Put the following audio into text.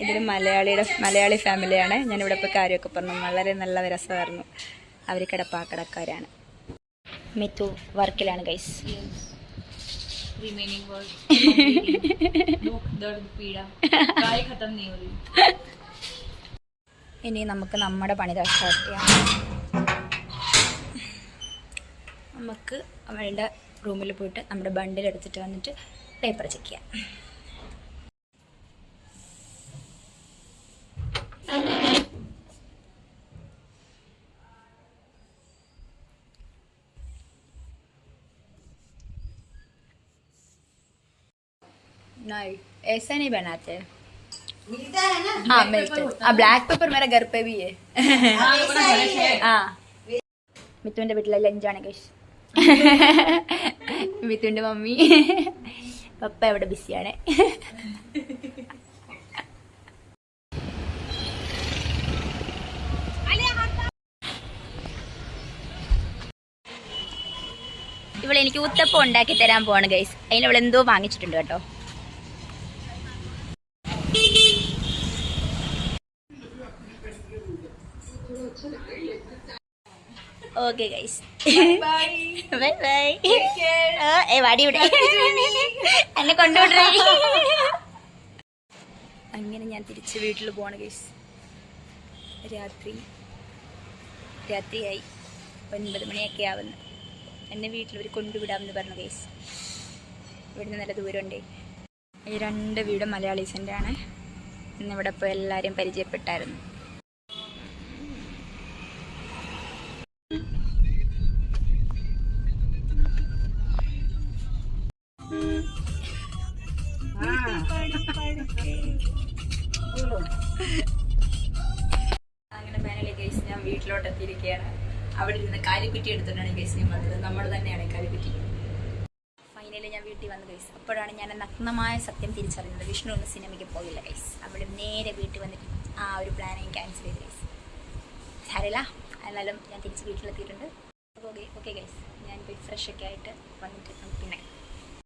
ഇതൊരു മലയാളി ഫാമിലിയാണ്. ഞാനിവിടെ ഇപ്പോൾ കാര്യമൊക്കെ പറഞ്ഞു. വളരെ നല്ല രസമായിരുന്നു. അവർ കിടപ്പാക്കടക്കാരാണ്. മിത്തു വർക്കിലാണ് ഗൈസ്. रिमेनिंग वर्क दुख दर्द पीड़ा गाय खत्म नहीं हो रही. ഇനി നമുക്ക് നമ്മുടെ പണി സ്റ്റാർട്ട് ചെയ്യാം. നമുക്ക് അവളുടെ റൂമിൽ പോയിട്ട് നമ്മുടെ ബണ്ടിൽ എടുത്തിട്ട് വന്നിട്ട് പേപ്പർ ചെക്ക് ചെയ്യാം. नहीं ऐसा नहीं बनाते. मिलता है ना. हाँ मिलते. हाँ ब्लैक पेपर मेरा घर पे भी है. हाँ മിത്തുവിൻ്റെ വീട്ടിലെ ലഞ്ചാണ് ഗൈസ്. മിത്തുവിൻ്റെ മമ്മി പപ്പ അവിടെ ബിസിയാണ്. ഇവളെനിക്ക് ഉത്തപ്പം ഉണ്ടാക്കി തരാൻ പോവാണ് ഗൈസ്. അതിന് അവളെന്തോ വാങ്ങിച്ചിട്ടുണ്ട് കേട്ടോ. Okay guys, bye bye. ഏ വാടി ഇവിടെ എന്നെ കൊണ്ടുവിടേ. അങ്ങനെ ഞാൻ തിരിച്ച് വീട്ടിൽ പോവാണ് ഗൈസ്. രാത്രിയായി 9 മണിയൊക്കെ ആവുന്നു. എന്നെ വീട്ടിലവർ കൊണ്ടുവിടാമെന്ന് പറഞ്ഞു ഗൈസ്. ഇവിടുന്ന് നല്ല ദൂരമുണ്ടേ. ഈ 2 വീട് മലയാളീസിൻ്റെ ആണ്. ഇന്നിവിടെ ഇപ്പോൾ എല്ലാവരും പരിചയപ്പെട്ടായിരുന്നു. അങ്ങനെ ഫൈനലി ഗൈസ് ഞാൻ വീട്ടിലോട്ട് എത്തിയിരിക്കുകയാണ്. അവിടെ ഇരുന്ന് കാലിക്കുറ്റി എടുത്തിട്ടാണ് ഗൈസ് ഞാൻ വന്നത്. നമ്മൾ തന്നെയാണ് കാലിക്കുറ്റി. ഫൈനലി ഞാൻ വീട്ടിൽ വന്നു ഗൈസ്. അപ്പോഴാണ് ഞാൻ നഗ്നമായ സത്യം തിരിച്ചറിഞ്ഞത്. വിഷ്ണു ഒന്ന് സിനിമയ്ക്ക് പോയില്ല ഗൈസ്. അവിടെ നേരെ വീട്ടിൽ വന്നിട്ട് ആ ഒരു പ്ലാനിങ് ക്യാൻസൽ ചെയ്ത് ഗൈസ്. സാരമില്ല, എന്നാലും ഞാൻ തിരിച്ച് വീട്ടിലെത്തിയിട്ടുണ്ട്. ഓക്കെ ഗൈസ്, ഞാൻ പോയി ഫ്രഷ് ഒക്കെ ആയിട്ട് വന്നിട്ട് പിന്നെ